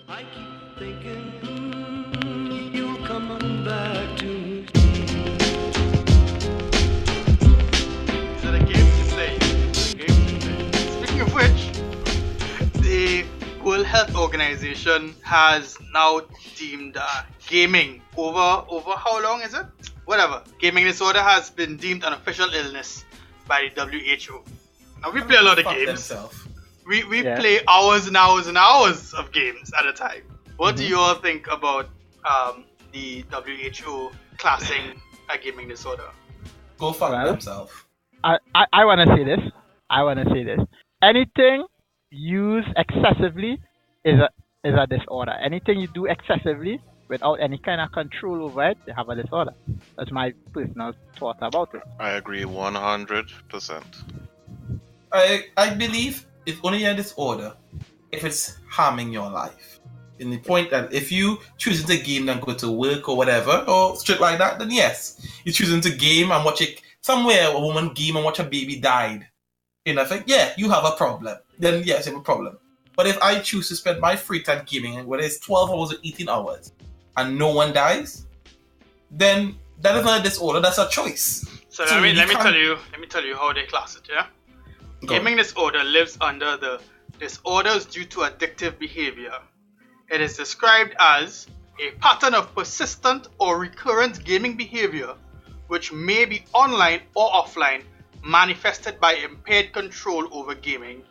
I keep thinking you'll come back to me. Is it a game to play? Speaking of which, the World Health Organization has now deemed gaming over how long is it? Whatever. Gaming disorder has been deemed an official illness by the WHO. Now we play a lot of games. We play hours and hours and hours of games at a time. What do you all think about the WHO classing a gaming disorder? Go fuck themselves. I want to say this. Anything used excessively is a disorder. Anything you do excessively without any kind of control over it, you have a disorder. That's my personal thought about it. I agree 100%. I believe it's only a disorder if it's harming your life. In the point that if you choosing to game and go to work or whatever, or shit like that, then yes. You're choosing to game and watch it somewhere, a woman game and watch a baby died. And I think, yeah, you have a problem. Then yes, you have a problem. But if I choose to spend my free time gaming, whether it's 12 hours or 18 hours, and no one dies, then that is not a disorder, that's a choice. So let me tell you how they class it, yeah? Gaming disorder lives under the disorders due to addictive behavior. It is described as a pattern of persistent or recurrent gaming behavior which may be online or offline, manifested by impaired control over gaming,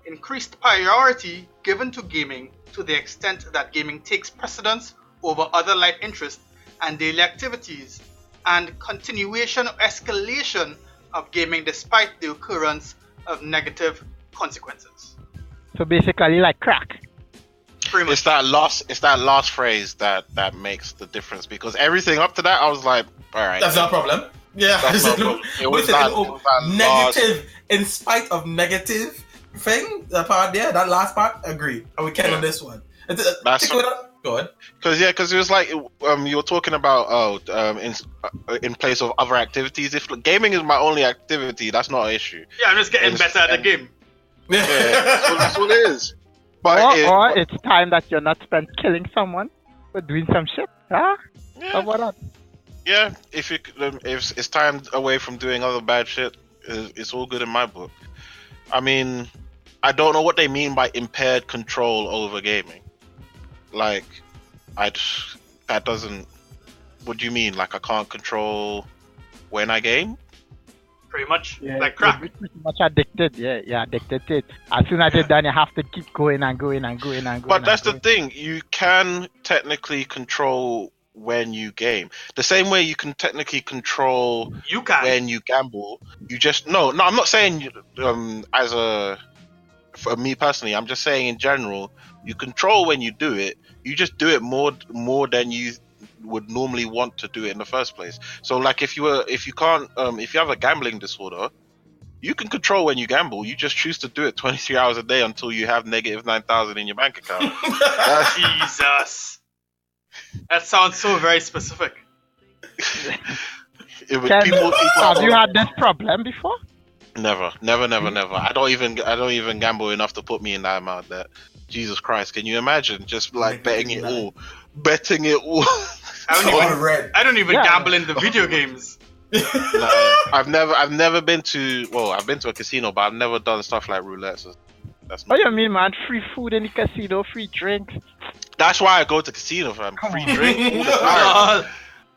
increased priority given to gaming to the extent that gaming takes precedence over other life interests and daily activities, and continuation or escalation of gaming despite the occurrence of negative consequences. So basically like crack. It's that last phrase that makes the difference, because everything up to that I was like, all right, that's not a problem. Yeah, that's not a problem. It was that negative. In spite of negative thing, that part there, that last part, agree. And we can on this one. Go ahead. Because it was like you were talking about in place of other activities. If gaming is my only activity, that's not an issue. Yeah, I'm just getting better at the game. Yeah, that's what it is. But or it's time that you're not spent killing someone, but doing some shit. Huh? Yeah. How about that? Yeah, if it's time away from doing other bad shit, it's all good in my book. I mean, I don't know what they mean by impaired control over gaming. Like, that doesn't. What do you mean? Like, I can't control when I game? Pretty much, Yeah, like crack. you're pretty much addicted. Yeah, you're addicted to it. As soon as you're done, you have to keep going and going and going and going. But that's the thing. You can technically control when you game. The same way you can technically control when you gamble. You just no. I'm not saying for me personally. I'm just saying in general. You control when you do it. You just do it more than you would normally want to do it in the first place. So like if you have a gambling disorder, you can control when you gamble. You just choose to do it 23 hours a day until you have negative 9,000 in your bank account. Jesus, that sounds so very specific. Have you had this problem before? Never. I don't even gamble enough to put me in that amount there. Jesus Christ, can you imagine just like betting it all? I don't even gamble in the video games. No, I've never been to. Well, I've been to a casino, but I've never done stuff like roulette. So that's not. What do you mean, man? Free food in the casino, free drinks. That's why I go to casino, fam. Free drink all the time.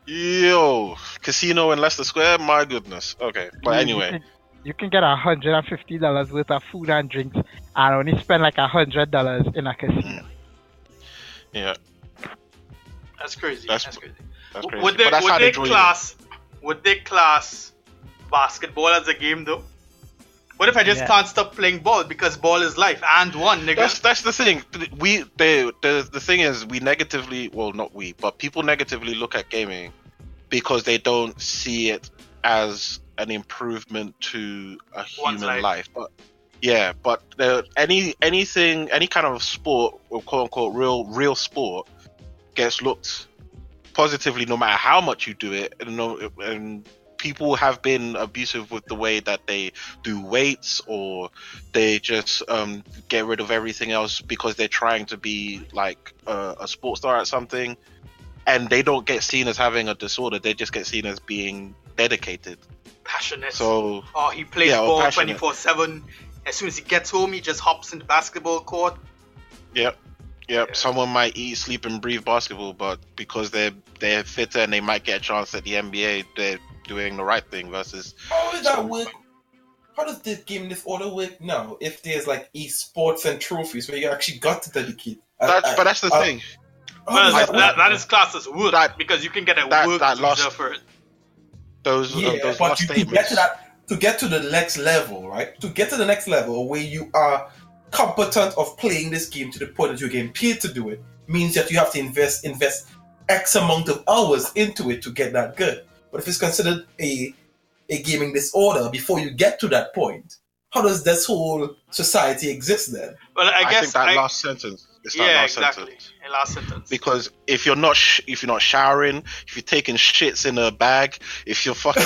Yo, casino in Leicester Square. My goodness. Okay, but anyway. You can get $150 worth of food and drinks and only spend like $100 in a casino. Yeah. That's crazy. That's crazy. Would they class basketball as a game though? What if I just can't stop playing ball because ball is life and one, nigga? That's the thing. The thing is, we negatively, well, not we, but people negatively look at gaming because they don't see it as an improvement to a human life. But any kind of sport or quote unquote real sport gets looked positively no matter how much you do it, and people have been abusive with the way that they do weights, or they just get rid of everything else because they're trying to be like a sports star at something, and they don't get seen as having a disorder. They just get seen as being dedicated, passionate. So he plays yeah, ball passionate. 24/7. As soon as he gets home, he just hops into basketball court. Yep. Someone might eat, sleep, and breathe basketball, but because they're fitter and they might get a chance at the NBA, they're doing the right thing. Versus How does that work? How does this game disorder work now? If there's like esports and trophies where you actually got to dedicate, but that's the thing. how does That work? is classed as work because you can get a work visa for it. Those But last to get statements. to get to the next level, right? To get to the next level where you are competent of playing this game to the point that you're getting paid to do it, means that you have to invest X amount of hours into it to get that good. But if it's considered a gaming disorder before you get to that point, how does this whole society exist then? Well, I guess think that last sentence. It's that yeah, last exactly. sentence. A last sentence. Because if you're not showering, if you're taking shits in a bag, if you're fucking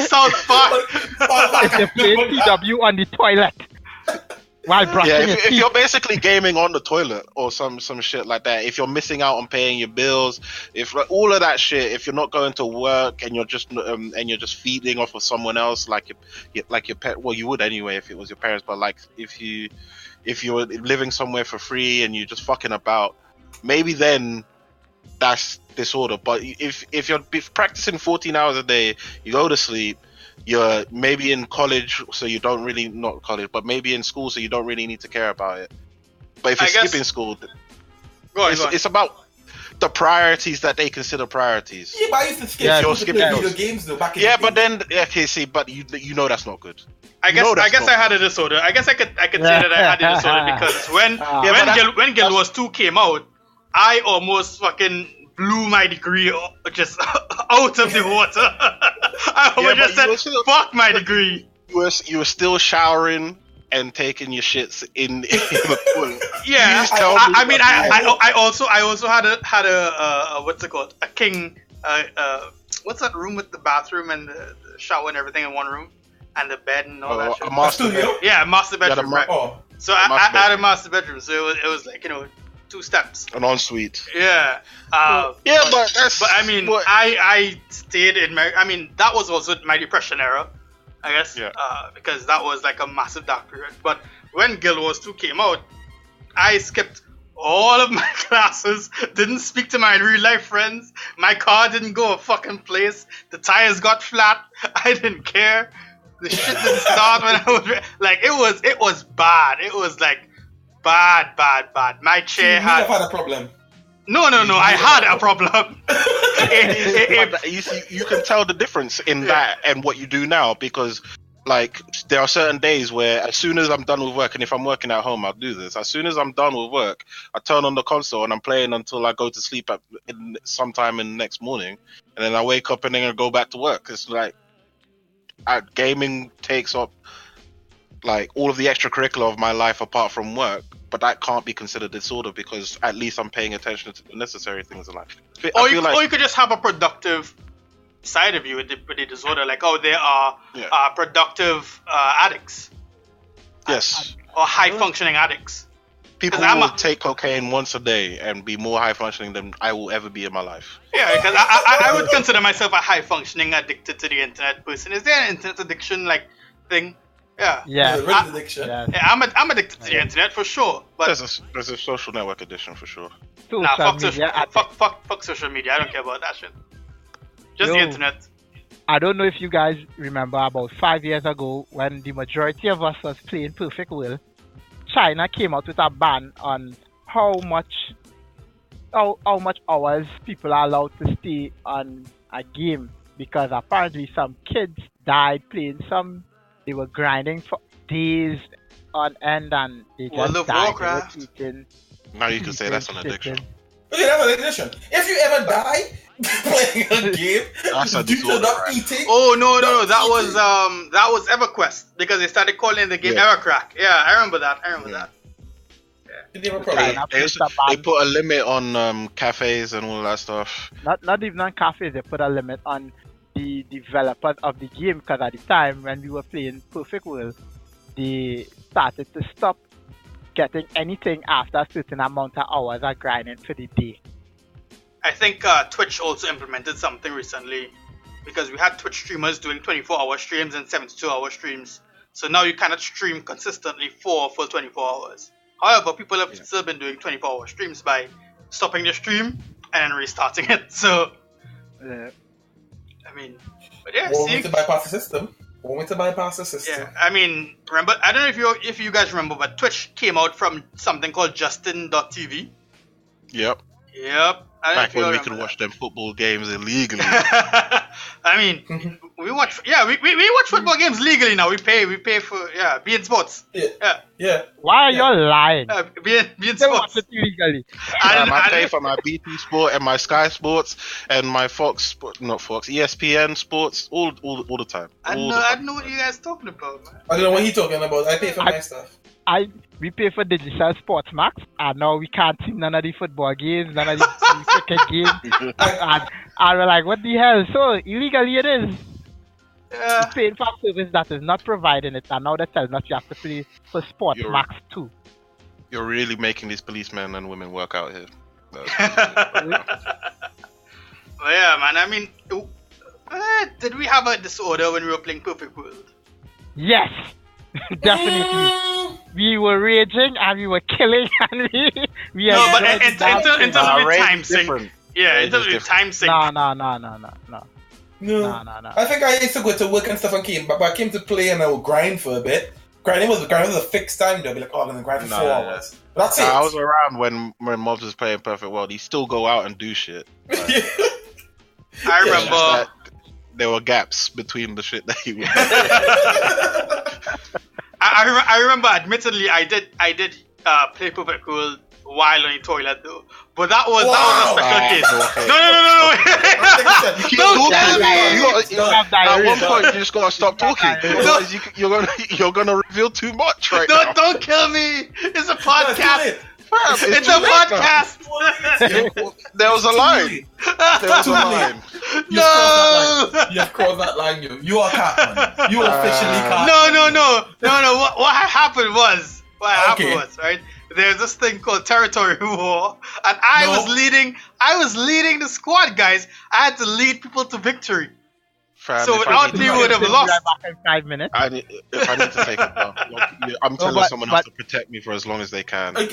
South Park. If you're playing PW on the toilet while brushing yeah, your if teeth. you're basically gaming on the toilet or some shit like that, if you're missing out on paying your bills, if like, all of that shit, if you're not going to work and you're just feeding off of someone else, like your pet, well, you would anyway if it was your parents, but like if you're living somewhere for free and you're just fucking about, maybe then that's disorder. But if you're practicing 14 hours a day, you go to sleep, you're maybe in college, so you don't really, not college, but maybe in school, so you don't really need to care about it. But if you're skipping school, it's about the priorities that they consider priorities. Yeah, but I used to skip Yeah, school you're to skipping play those. video games though. Back in Yeah, the but day. then okay, see, but you know that's not good. I guess I had a disorder. I guess I could say that I had a disorder because when Guild Wars 2 came out, I almost fucking blew my degree just out of the water. I almost just said, fuck my degree. You were still showering and taking your shits in the pool. Yeah, You just tell me I mean, what- I also had a what's it called? A king. What's that room with the bathroom and the shower and everything in one room, and the bed and all that shit? a master studio? bed. Yeah, master bedroom. Right. Oh, So I had a master bedroom. So it was like 2 steps. An ensuite. Yeah. But that's. But I mean, what- I stayed in my. I mean, that was also my depression era, I guess. Yeah. Because that was like a massive dark period. But when Guild Wars 2 came out, I skipped all of my classes, didn't speak to my real life friends. My car didn't go a fucking place. The tires got flat. I didn't care. The shit didn't start when I was like. It was bad. It was like bad. My chair you had. have had a problem. No. I had a problem. But you can tell the difference in that and what you do now, because like there are certain days where as soon as I'm done with work, and if I'm working at home, I'll do this. As soon as I'm done with work, I turn on the console and I'm playing until I go to sleep sometime in the next morning, and then I wake up and then I go back to work. It's like gaming takes up like all of the extracurricular of my life apart from work, but that can't be considered disorder because at least I'm paying attention to the necessary things in life. Or you could just have a productive side of you with the disorder, like they are productive addicts. Yes. Or high functioning addicts. People will take cocaine once a day and be more high functioning than I will ever be in my life. Yeah, because I would consider myself a high functioning addicted to the internet person. Is there an internet addiction like thing? Yeah. Yeah. Real addiction. Yeah. Yeah, I'm addicted to the internet for sure. But There's a social network addiction for sure. fuck media fuck social media. I don't care about that shit. Just the internet. I don't know if you guys remember about 5 years ago when the majority of us was playing Perfect World, China came out with a ban on how much hours people are allowed to stay on a game, because apparently some kids died playing they were grinding for days on end and they just World of died. Warcraft. They were eating Now you can say that's an addiction. Okay, that's an addiction. If you ever die playing a game That's a due to disorder, not right? eating, Oh no, that was EverQuest because they started calling the game EverCrack. Yeah, I remember that. you have a problem. China They placed a ban. put a limit on cafes and all that stuff. Not even on cafes. They put a limit on the developers of the game, because at the time when we were playing Perfect World, they started to stop getting anything after a certain amount of hours of grinding for the day. I think Twitch also implemented something recently, because we had Twitch streamers doing 24-hour streams and 72-hour streams. So now you cannot stream consistently for full 24 hours. However, people have still been doing 24-hour streams by stopping the stream and then restarting it. So, I mean, but yeah, Want me to bypass the system? Want me to bypass the system? Yeah, I mean, remember, I don't know if you guys remember, but Twitch came out from something called Justin.tv. Yep. Yep. Back when we could watch them football games illegally. I mean, we watch football games legally now. We pay for beIN Sports. Yeah. Why are y'all lying? beIN They Sports. watch it illegally. I pay for my BT Sport and my Sky Sports and my ESPN Sports all the time. I know what you guys talking about, man. I don't know what he's talking about. I pay for my stuff. We pay for Digital Sports Max, and now we can't see none of the football games, none of the cricket games. And we're like, what the hell? So illegally it is. Yeah. We paid for a service that is not providing it, and now they're telling us you have to pay for Sports Max too. You're really making these policemen and women work out here. Well, yeah, man. I mean, did we have a disorder when we were playing Perfect World? Yes, definitely. We were raging and we were killing and we No, but enjoyed in that terms thing. of time sync. Yeah, in terms of time sync. No. No. I think I used to go to work and stuff and came back, but I came to play and I would grind for a bit. Grinding was a fixed time though. I'd be like, I'm gonna grind for 4 hours. But that's it. I was around when Mobs was playing Perfect World. He still go out and do shit. I remember there were gaps between the shit that he would. I remember, admittedly, I did play Perfect World while on the toilet though, but that was a special case. Okay. No. Don't tell me. At one point, you just gotta stop talking. Otherwise, you're gonna reveal too much right now. Don't kill me. It's a podcast. It's a podcast. There was a line. No. You have crossed that line. You are Catman. You are officially Catman. No. What happened was right. There's this thing called territory war, and I was leading the squad, guys. I had to lead people to victory. Fam, so without me, we would have lost. Back in 5 minutes. If I need to take it down, I'm telling someone else to protect me for as long as they can. But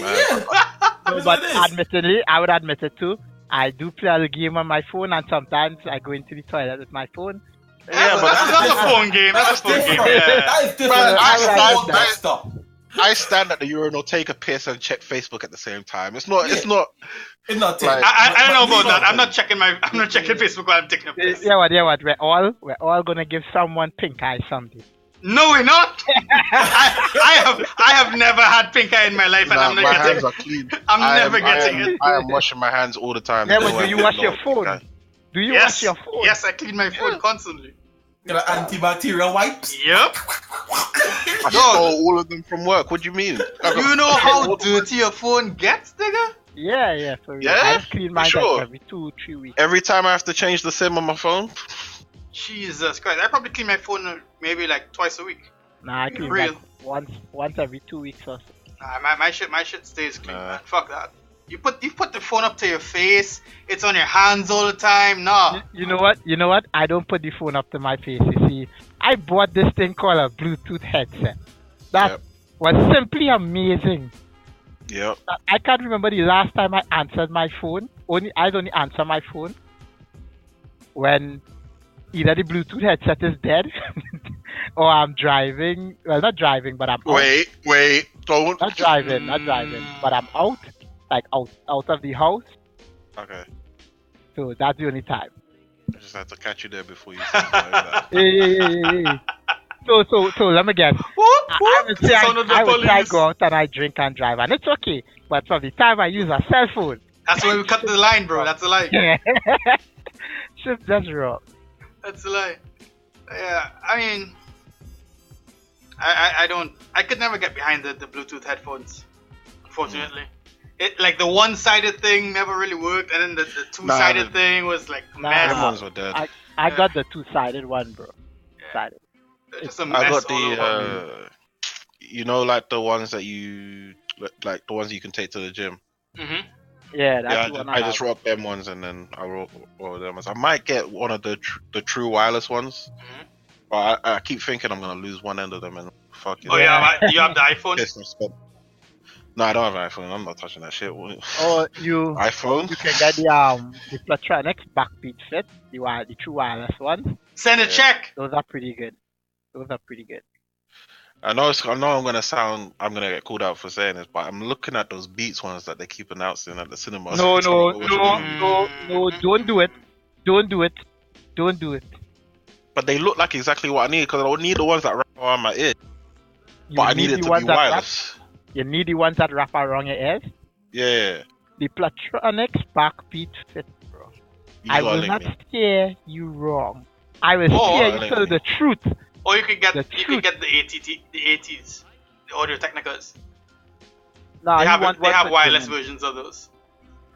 admittedly, I would admit it too. I do play a game on my phone, and sometimes I go into the toilet with my phone. Yeah, but that's a phone game. That's a phone game. Yeah. That is different. Stop. I stand at the urinal, take a piss, and check Facebook at the same time. It's not. It's not. I don't know about that. I'm not checking Facebook while I'm taking a piss. Yeah, what? We're all gonna give someone pink eye someday. No, we're not. I have never had pink eye in my life, and I'm not my getting. hands are clean. I'm never getting it. I am washing my hands all the time. Yeah, but do you wash your phone? Do you wash your phone? Yes, I clean my phone constantly. Got antibacterial wipes? Yep. I stole all of them from work. What do you mean? You know how dirty your phone gets, nigga? Yeah, for real. Yeah? I clean mine like every 2-3 weeks. Every time I have to change the SIM on my phone? Jesus Christ. I probably clean my phone maybe like twice a week. Nah, I clean like once every 2 weeks or so. Nah, my shit stays clean, man. Fuck that. You put the phone up to your face. It's on your hands all the time. Nah. You know what? I don't put the phone up to my face. You see, I bought this thing called a Bluetooth headset. That was simply amazing. Yep. I can't remember the last time I answered my phone. I only answer my phone when either the Bluetooth headset is dead or I'm driving. Well, not driving, but I'm out. Wait, don't. Not driving, but I'm out. Like out of the house. Okay. So that's the only time. I just had to catch you there before you said that. Hey. So let me guess. I would say I go out and I drink and drive, and it's okay. But from the time I use a cell phone. That's why we cut the line, bro. That's a lie. Shit, that's wrong. That's a lie. Yeah, I mean, I could never get behind the Bluetooth headphones, unfortunately. It, like the one-sided thing never really worked, and then the two-sided thing was like mess. Them ones were dead. I got the two-sided one, bro. Sided. They're just a I mess got all over. the, you know, like the ones that you, like the ones you can take to the gym. Mm-hmm. Yeah, that's Yeah, the one I have. just rock them ones and then I roll them ones. I might get one of the true wireless ones, Mhm. but I keep thinking I'm gonna lose one end of them and fuck it. Oh yeah, you have the iPhone. Yes, I'm spent. No, I don't have an iPhone. I'm not touching that shit. Or you iPhone? can get the Platronics backbeat fit, the true wireless ones. Send a check. Those are pretty good. I know I'm gonna get called out for saying this, but I'm looking at those Beats ones that they keep announcing at the cinemas. No, Which don't do it. Don't do it. But they look like exactly what I need because I don't need the ones that wrap around my ear. You But I need the it to ones be that wireless. You need the ones that wrap around your ears. Yeah. The Platronics backbeat fit, bro. You I gotta will link not me. steer you wrong. I will Oh, steer link you to me. the truth. Or you could get The the ATs, the Audio Technicas. Nah, They you have want one for wireless gaming. versions of those.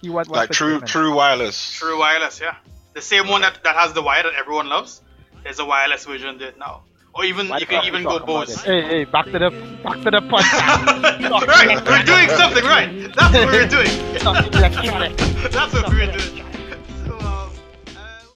You want one Like for true gaming. wireless. True wireless, yeah. The same one that has the wire that everyone loves. There's a wireless version there now. Or even What you the can fuck even you go talking about Bose. it? Hey, back to the podcast. Right, we're doing something right. That's what we're doing. Talking electronic. That's what we're doing.